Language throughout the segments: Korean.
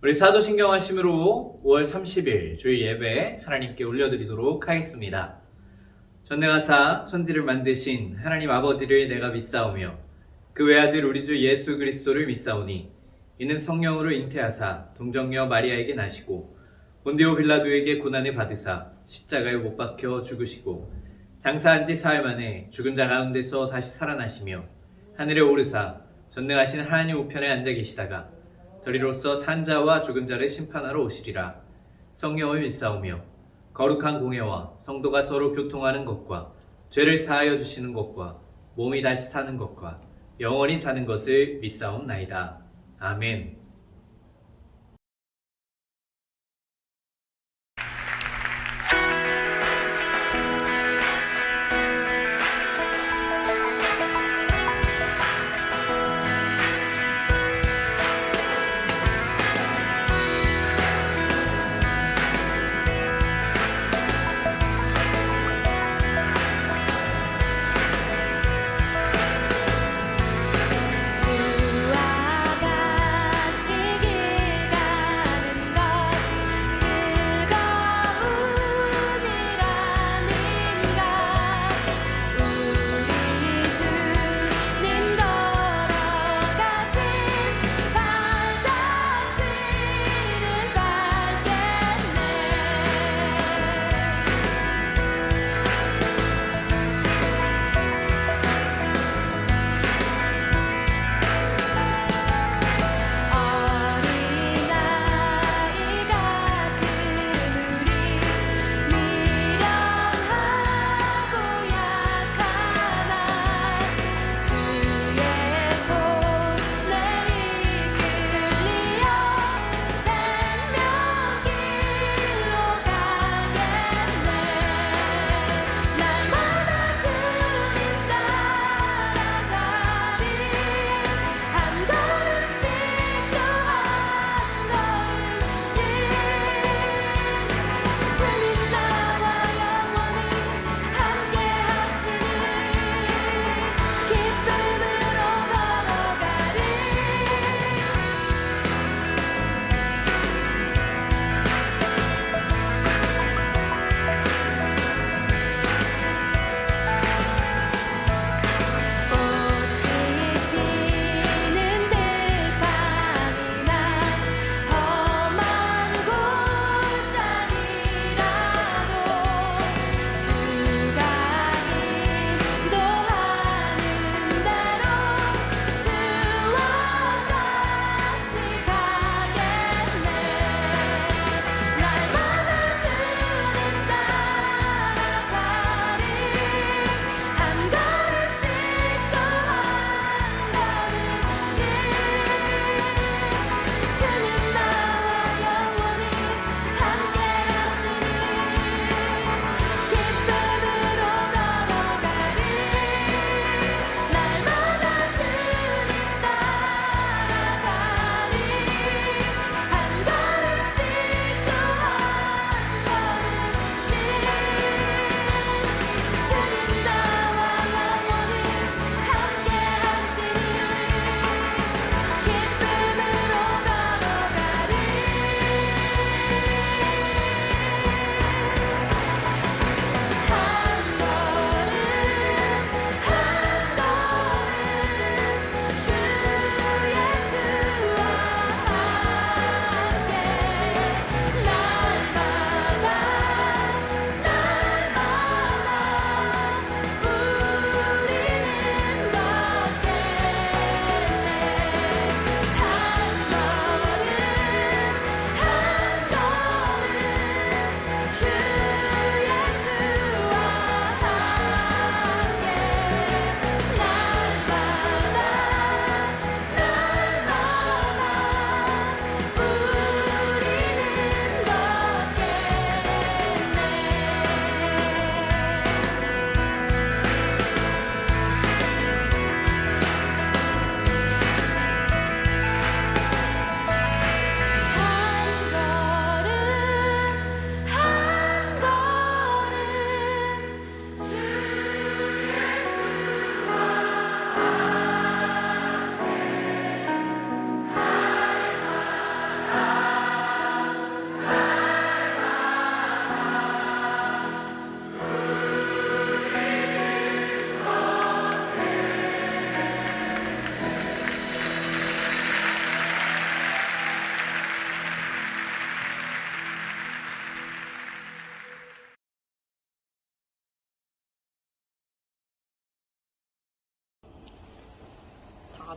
우리 사도신경 하심으로 5월 30일 주일 예배 하나님께 올려드리도록 하겠습니다. 전능하사 천지를 만드신 하나님 아버지를 내가 믿사오며 그 외아들 우리 주 예수 그리스도를 믿사오니 이는 성령으로 잉태하사 동정녀 마리아에게 나시고 본디오 빌라도에게 고난을 받으사 십자가에 못 박혀 죽으시고 장사한 지 사흘 만에 죽은 자 가운데서 다시 살아나시며 하늘에 오르사 전능하신 하나님 우편에 앉아 계시다가 저리로서 산자와 죽은 자를 심판하러 오시리라. 성령을 믿사오며 거룩한 공예와 성도가 서로 교통하는 것과 죄를 사하여 주시는 것과 몸이 다시 사는 것과 영원히 사는 것을 믿사옵나이다. 아멘. 주와 같이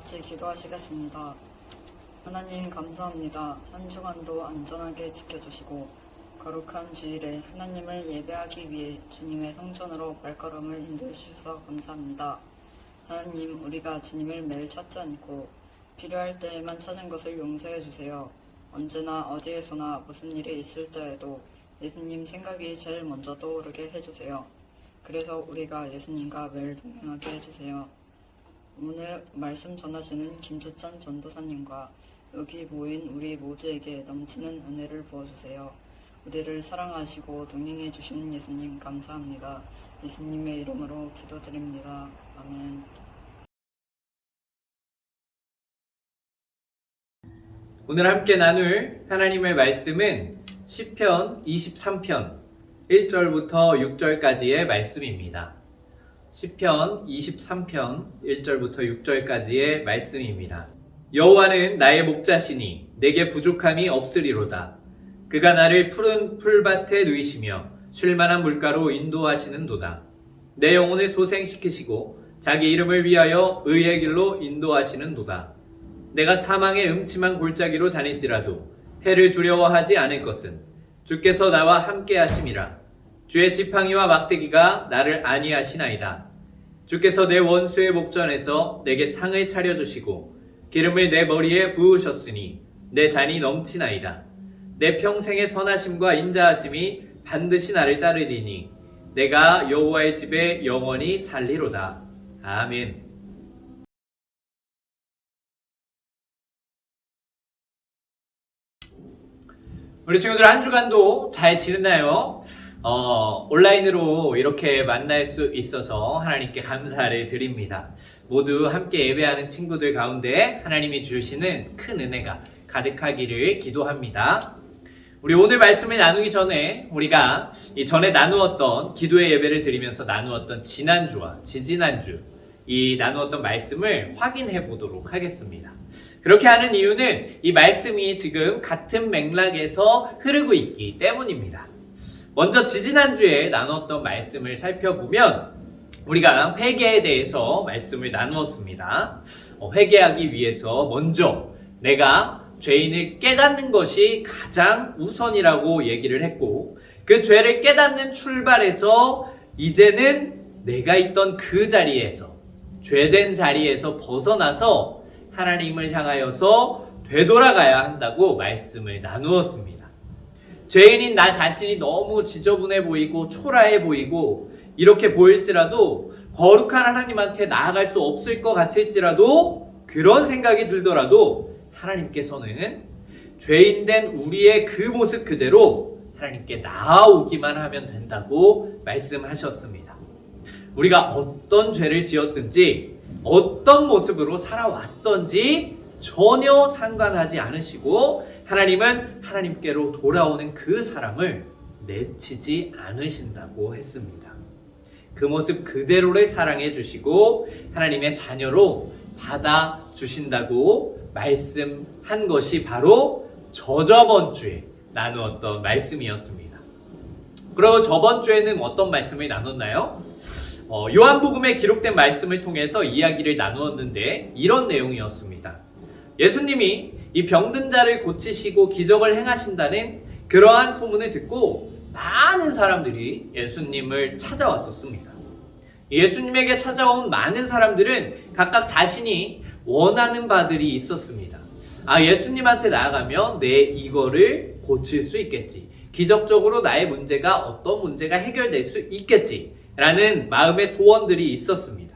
같이 기도하시겠습니다. 하나님 감사합니다. 한 주간도 안전하게 지켜주시고 거룩한 주일에 하나님을 예배하기 위해 주님의 성전으로 발걸음을 인도해주셔서 감사합니다. 하나님, 우리가 주님을 매일 찾지 않고 필요할 때에만 찾은 것을 용서해 주세요. 언제나 어디에서나 무슨 일이 있을 때에도 예수님 생각이 제일 먼저 떠오르게 해주세요. 그래서 우리가 예수님과 매일 동행하게 해주세요. 오늘 말씀 전하시는 김주찬 전도사님과 여기 모인 우리 모두에게 넘치는 은혜를 부어주세요. 우리를 사랑하시고 동행해 주시는 예수님 감사합니다. 예수님의 이름으로 기도드립니다. 아멘. 오늘 함께 나눌 하나님의 말씀은 시편 23편 1절부터 6절까지의 말씀입니다. 시편 23편 1절부터 6절까지의 말씀입니다. 여호와는 나의 목자시니 내게 부족함이 없으리로다. 그가 나를 푸른 풀밭에 누이시며 쉴만한 물가로 인도하시는도다. 내 영혼을 소생시키시고 자기 이름을 위하여 의의 길로 인도하시는도다. 내가 사망의 음침한 골짜기로 다닐지라도 해를 두려워하지 않을 것은 주께서 나와 함께 하심이라. 주의 지팡이와 막대기가 나를 안위하시나이다. 주께서 내 원수의 목전에서 내게 상을 차려주시고 기름을 내 머리에 부으셨으니 내 잔이 넘치나이다. 내 평생의 선하심과 인자하심이 반드시 나를 따르리니 내가 여호와의 집에 영원히 살리로다. 아멘. 우리 친구들 한 주간도 잘 지냈나요? 온라인으로 이렇게 만날 수 있어서 하나님께 감사를 드립니다. 모두 함께 예배하는 친구들 가운데 하나님이 주시는 큰 은혜가 가득하기를 기도합니다. 우리 오늘 말씀을 나누기 전에 우리가 전에 나누었던 기도의 예배를 드리면서 나누었던 지난주와 지지난주 이 나누었던 말씀을 확인해 보도록 하겠습니다. 그렇게 하는 이유는 이 말씀이 지금 같은 맥락에서 흐르고 있기 때문입니다. 먼저 지지난주에 나눴던 말씀을 살펴보면 우리가 회개에 대해서 말씀을 나누었습니다. 회개하기 위해서 먼저 내가 죄인을 깨닫는 것이 가장 우선이라고 얘기를 했고 그 죄를 깨닫는 출발에서 이제는 내가 있던 그 자리에서 죄된 자리에서 벗어나서 하나님을 향하여서 되돌아가야 한다고 말씀을 나누었습니다. 죄인인 나 자신이 너무 지저분해 보이고 초라해 보이고 이렇게 보일지라도 거룩한 하나님한테 나아갈 수 없을 것 같을지라도 그런 생각이 들더라도 하나님께서는 죄인된 우리의 그 모습 그대로 하나님께 나아오기만 하면 된다고 말씀하셨습니다. 우리가 어떤 죄를 지었든지 어떤 모습으로 살아왔던지 전혀 상관하지 않으시고 하나님은 하나님께로 돌아오는 그 사람을 내치지 않으신다고 했습니다. 그 모습 그대로를 사랑해 주시고 하나님의 자녀로 받아주신다고 말씀한 것이 바로 저저번 주에 나누었던 말씀이었습니다. 그리고 저번 주에는 어떤 말씀을 나눴나요? 요한복음에 기록된 말씀을 통해서 이야기를 나누었는데 이런 내용이었습니다. 예수님이 이 병든 자를 고치시고 기적을 행하신다는 그러한 소문을 듣고 많은 사람들이 예수님을 찾아왔었습니다. 예수님에게 찾아온 많은 사람들은 각각 자신이 원하는 바들이 있었습니다. 예수님한테 나아가면 내 이거를 고칠 수 있겠지. 기적적으로 나의 문제가 어떤 문제가 해결될 수 있겠지. 라는 마음의 소원들이 있었습니다.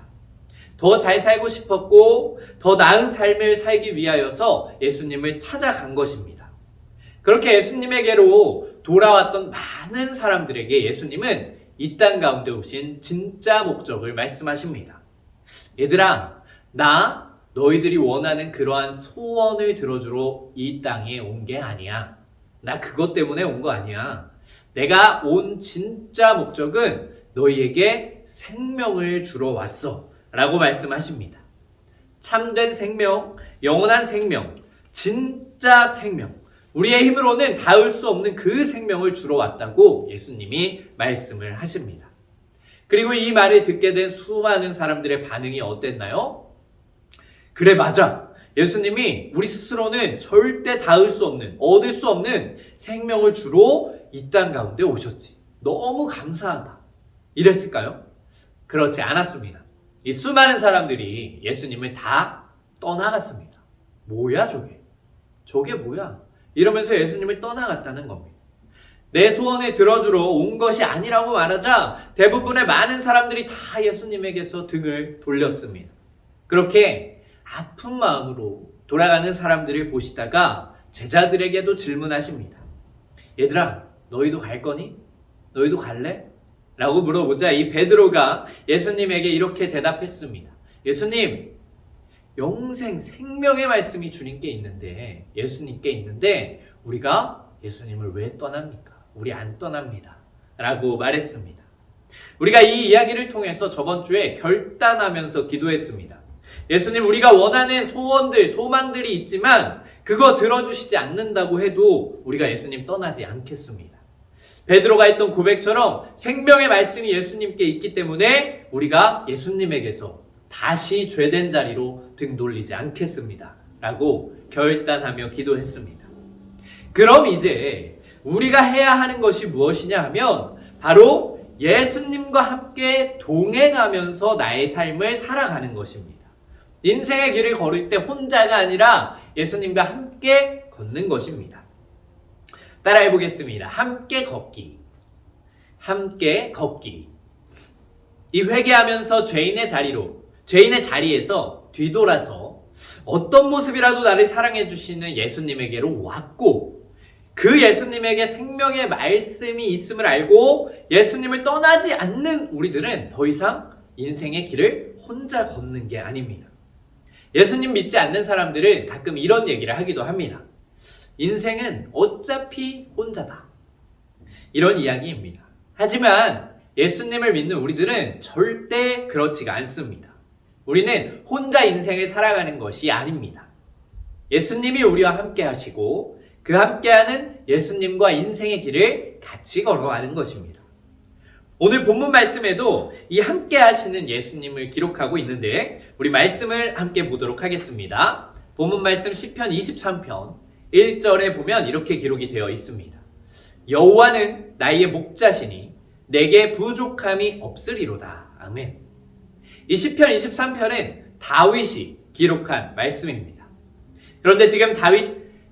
더 잘 살고 싶었고 더 나은 삶을 살기 위하여서 예수님을 찾아간 것입니다. 그렇게 예수님에게로 돌아왔던 많은 사람들에게 예수님은 이 땅 가운데 오신 진짜 목적을 말씀하십니다. 얘들아, 나 너희들이 원하는 그러한 소원을 들어주러 이 땅에 온 게 아니야. 나 그것 때문에 온 거 아니야. 내가 온 진짜 목적은 너희에게 생명을 주러 왔어 라고 말씀하십니다. 참된 생명, 영원한 생명, 진짜 생명, 우리의 힘으로는 닿을 수 없는 그 생명을 주러 왔다고 예수님이 말씀을 하십니다. 그리고 이 말을 듣게 된 수많은 사람들의 반응이 어땠나요? 그래, 맞아. 예수님이 우리 스스로는 절대 닿을 수 없는, 얻을 수 없는 생명을 주러 이 땅 가운데 오셨지. 너무 감사하다. 이랬을까요? 그렇지 않았습니다. 이 수많은 사람들이 예수님을 다 떠나갔습니다. 뭐야 저게? 저게 뭐야? 이러면서 예수님을 떠나갔다는 겁니다. 내 소원을 들어주러 온 것이 아니라고 말하자 대부분의 많은 사람들이 다 예수님에게서 등을 돌렸습니다. 그렇게 아픈 마음으로 돌아가는 사람들을 보시다가 제자들에게도 질문하십니다. 얘들아, 너희도 갈 거니? 너희도 갈래? 라고 물어보자 이 베드로가 예수님에게 이렇게 대답했습니다. 예수님, 영생 생명의 말씀이 주님께 있는데, 예수님께 있는데 우리가 예수님을 왜 떠납니까? 우리 안 떠납니다. 라고 말했습니다. 우리가 이 이야기를 통해서 저번 주에 결단하면서 기도했습니다. 예수님, 우리가 원하는 소원들, 소망들이 있지만 그거 들어주시지 않는다고 해도 우리가 예수님 떠나지 않겠습니다. 베드로가 했던 고백처럼 생명의 말씀이 예수님께 있기 때문에 우리가 예수님에게서 다시 죄된 자리로 등 돌리지 않겠습니다. 라고 결단하며 기도했습니다. 그럼 이제 우리가 해야 하는 것이 무엇이냐 하면 바로 예수님과 함께 동행하면서 나의 삶을 살아가는 것입니다. 인생의 길을 걸을 때 혼자가 아니라 예수님과 함께 걷는 것입니다. 따라해 보겠습니다. 함께 걷기. 함께 걷기. 이 회개하면서 죄인의 자리에서 뒤돌아서 어떤 모습이라도 나를 사랑해 주시는 예수님에게로 왔고 그 예수님에게 생명의 말씀이 있음을 알고 예수님을 떠나지 않는 우리들은 더 이상 인생의 길을 혼자 걷는 게 아닙니다. 예수님 믿지 않는 사람들은 가끔 이런 얘기를 하기도 합니다. 인생은 어차피 혼자다. 이런 이야기입니다. 하지만 예수님을 믿는 우리들은 절대 그렇지가 않습니다. 우리는 혼자 인생을 살아가는 것이 아닙니다. 예수님이 우리와 함께 하시고 그 함께하는 예수님과 인생의 길을 같이 걸어가는 것입니다. 오늘 본문 말씀에도 이 함께 하시는 예수님을 기록하고 있는데 우리 말씀을 함께 보도록 하겠습니다. 본문 말씀 시편 23편 1절에 보면 이렇게 기록이 되어 있습니다. 여호와는 나의 목자시니 내게 부족함이 없으리로다. 아멘. 이 시편 23편은 다윗이 기록한 말씀입니다. 그런데 지금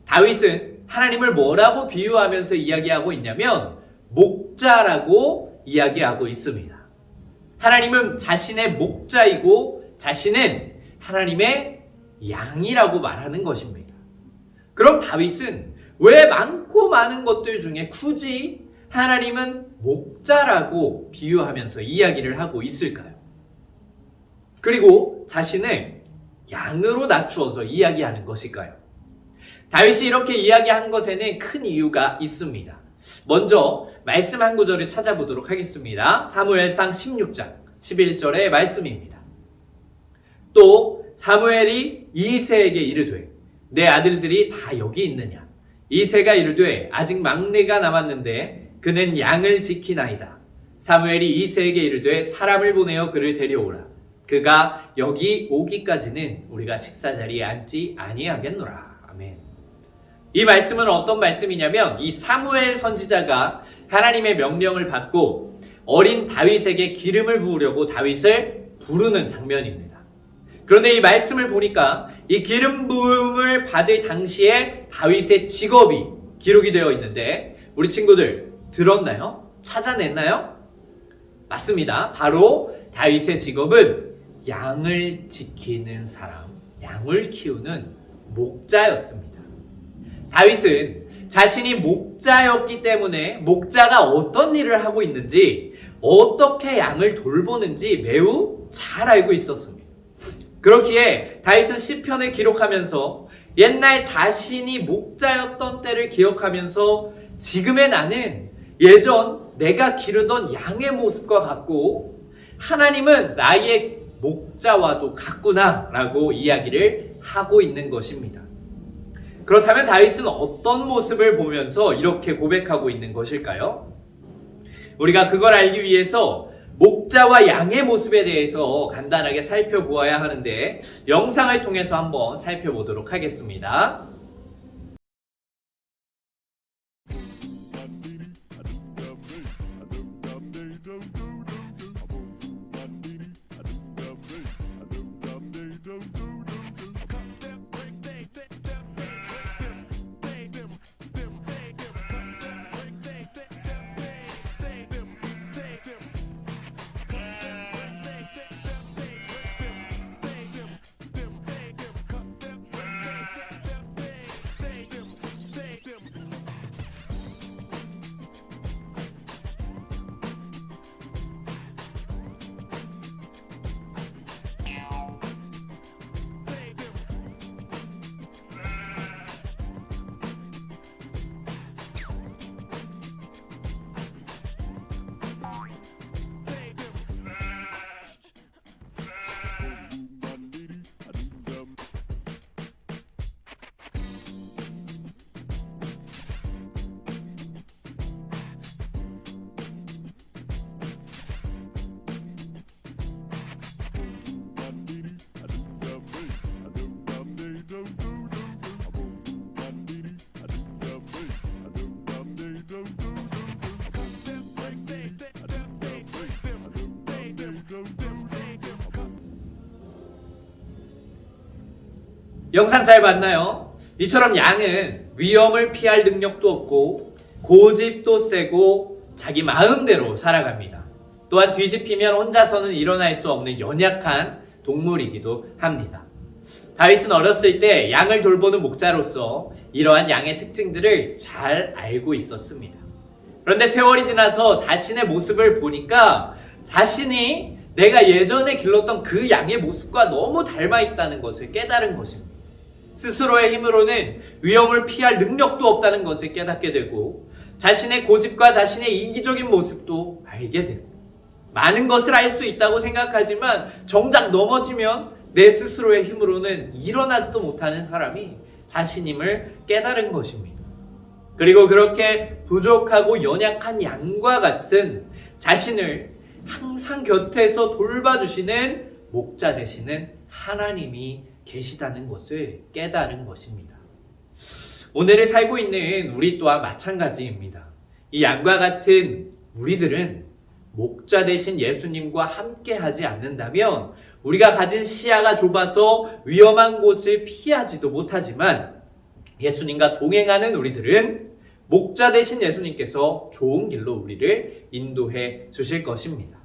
다윗은 하나님을 뭐라고 비유하면서 이야기하고 있냐면 목자라고 이야기하고 있습니다. 하나님은 자신의 목자이고 자신은 하나님의 양이라고 말하는 것입니다. 그럼 다윗은 왜 많고 많은 것들 중에 굳이 하나님은 목자라고 비유하면서 이야기를 하고 있을까요? 그리고 자신을 양으로 낮추어서 이야기하는 것일까요? 다윗이 이렇게 이야기한 것에는 큰 이유가 있습니다. 먼저 말씀 한 구절을 찾아보도록 하겠습니다. 사무엘상 16장 11절의 말씀입니다. 또 사무엘이 이새에게 이르되 내 아들들이 다 여기 있느냐? 이새가 이르되 아직 막내가 남았는데 그는 양을 지키나이다. 사무엘이 이새에게 이르되 사람을 보내어 그를 데려오라. 그가 여기 오기까지는 우리가 식사 자리에 앉지 아니하겠노라. 아멘. 이 말씀은 어떤 말씀이냐면 이 사무엘 선지자가 하나님의 명령을 받고 어린 다윗에게 기름을 부으려고 다윗을 부르는 장면입니다. 그런데 이 말씀을 보니까 이 기름 부음을 받을 당시에 다윗의 직업이 기록이 되어 있는데 우리 친구들 들었나요? 찾아냈나요? 맞습니다. 바로 다윗의 직업은 양을 지키는 사람, 양을 키우는 목자였습니다. 다윗은 자신이 목자였기 때문에 목자가 어떤 일을 하고 있는지 어떻게 양을 돌보는지 매우 잘 알고 있었습니다. 그렇기에 다윗은 시편을 기록하면서 옛날 자신이 목자였던 때를 기억하면서 지금의 나는 예전 내가 기르던 양의 모습과 같고 하나님은 나의 목자와도 같구나 라고 이야기를 하고 있는 것입니다. 그렇다면 다윗은 어떤 모습을 보면서 이렇게 고백하고 있는 것일까요? 우리가 그걸 알기 위해서 목자와 양의 모습에 대해서 간단하게 살펴보아야 하는데 영상을 통해서 한번 살펴보도록 하겠습니다. 영상 잘 봤나요? 이처럼 양은 위험을 피할 능력도 없고 고집도 세고 자기 마음대로 살아갑니다. 또한 뒤집히면 혼자서는 일어날 수 없는 연약한 동물이기도 합니다. 다윗은 어렸을 때 양을 돌보는 목자로서 이러한 양의 특징들을 잘 알고 있었습니다. 그런데 세월이 지나서 자신의 모습을 보니까 자신이 내가 예전에 길렀던 그 양의 모습과 너무 닮아 있다는 것을 깨달은 것입니다. 스스로의 힘으로는 위험을 피할 능력도 없다는 것을 깨닫게 되고 자신의 고집과 자신의 이기적인 모습도 알게 되고 많은 것을 알 수 있다고 생각하지만 정작 넘어지면 내 스스로의 힘으로는 일어나지도 못하는 사람이 자신임을 깨달은 것입니다. 그리고 그렇게 부족하고 연약한 양과 같은 자신을 항상 곁에서 돌봐주시는 목자 되시는 하나님이 계시다는 것을 깨달은 것입니다. 오늘을 살고 있는 우리 또한 마찬가지입니다. 이 양과 같은 우리들은 목자 되신 예수님과 함께 하지 않는다면 우리가 가진 시야가 좁아서 위험한 곳을 피하지도 못하지만 예수님과 동행하는 우리들은 목자 되신 예수님께서 좋은 길로 우리를 인도해 주실 것입니다.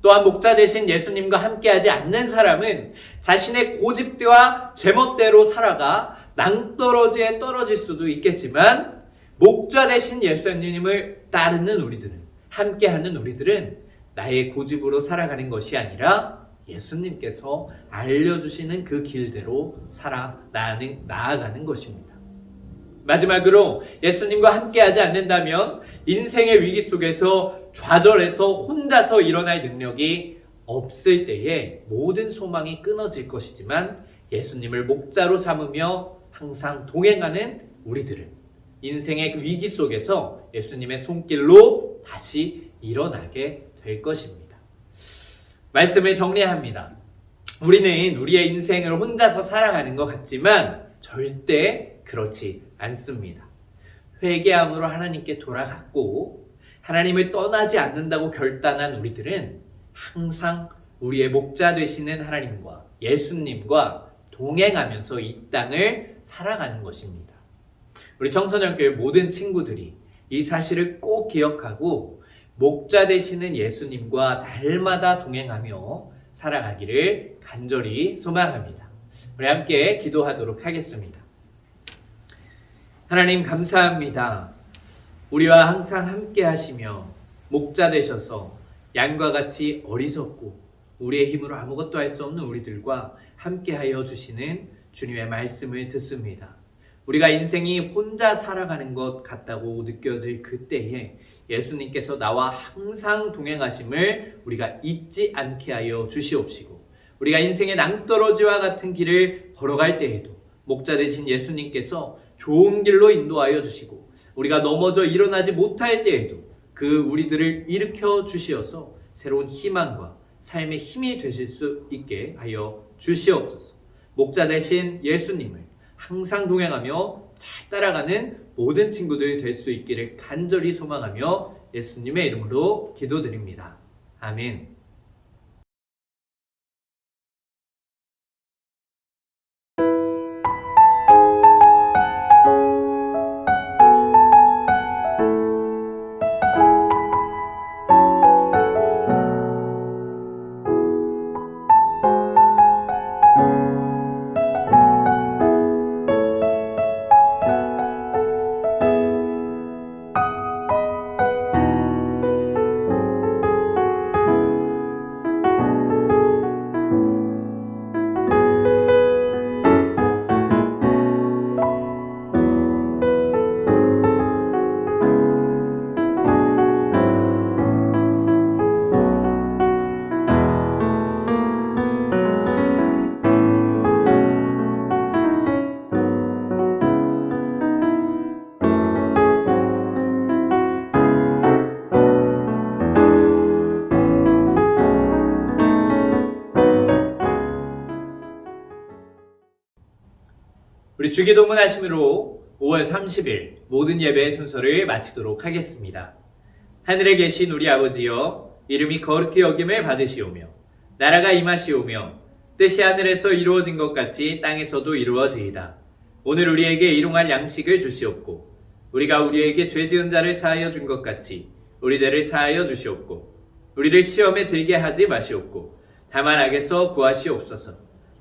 또한 목자 되신 예수님과 함께하지 않는 사람은 자신의 고집대와 제멋대로 살아가 낭떠러지에 떨어질 수도 있겠지만 목자 되신 예수님을 따르는 우리들은 함께하는 우리들은 나의 고집으로 살아가는 것이 아니라 예수님께서 알려주시는 그 길대로 나아가는 것입니다. 마지막으로 예수님과 함께하지 않는다면 인생의 위기 속에서 좌절해서 혼자서 일어날 능력이 없을 때에 모든 소망이 끊어질 것이지만 예수님을 목자로 삼으며 항상 동행하는 우리들은 인생의 위기 속에서 예수님의 손길로 다시 일어나게 될 것입니다. 말씀을 정리합니다. 우리는 우리의 인생을 혼자서 살아가는 것 같지만 절대 그렇지 않습니다. 회개함으로 하나님께 돌아갔고 하나님을 떠나지 않는다고 결단한 우리들은 항상 우리의 목자 되시는 하나님과 예수님과 동행하면서 이 땅을 살아가는 것입니다. 우리 청소년교회 모든 친구들이 이 사실을 꼭 기억하고 목자 되시는 예수님과 날마다 동행하며 살아가기를 간절히 소망합니다. 우리 함께 기도하도록 하겠습니다. 하나님 감사합니다. 우리와 항상 함께 하시며 목자 되셔서 양과 같이 어리석고 우리의 힘으로 아무것도 할 수 없는 우리들과 함께하여 주시는 주님의 말씀을 듣습니다. 우리가 인생이 혼자 살아가는 것 같다고 느껴질 그때에 예수님께서 나와 항상 동행하심을 우리가 잊지 않게 하여 주시옵시고 우리가 인생의 낭떠러지와 같은 길을 걸어갈 때에도 목자 되신 예수님께서 좋은 길로 인도하여 주시고 우리가 넘어져 일어나지 못할 때에도 그 우리들을 일으켜 주시어서 새로운 희망과 삶의 힘이 되실 수 있게 하여 주시옵소서. 목자 되신 예수님을 항상 동행하며 잘 따라가는 모든 친구들이 될 수 있기를 간절히 소망하며 예수님의 이름으로 기도드립니다. 아멘. 우리 주기도문 하심으로 5월 30일 모든 예배의 순서를 마치도록 하겠습니다. 하늘에 계신 우리 아버지여, 이름이 거룩히 여김을 받으시오며 나라가 임하시오며 뜻이 하늘에서 이루어진 것 같이 땅에서도 이루어지이다. 오늘 우리에게 일용할 양식을 주시옵고 우리가 우리에게 죄 지은 자를 사하여 준 것 같이 우리들을 사하여 주시옵고 우리를 시험에 들게 하지 마시옵고 다만 악에서 구하시옵소서.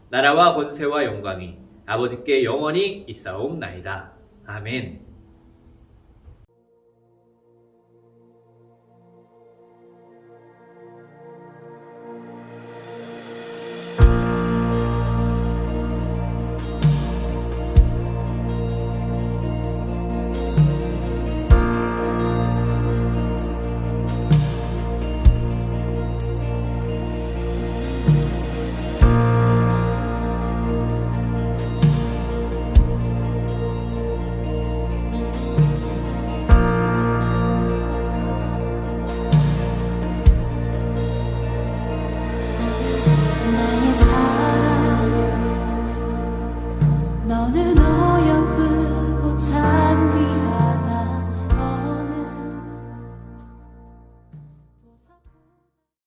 나라와 권세와 영광이 아버지께 영원히 있사옵나이다. 아멘.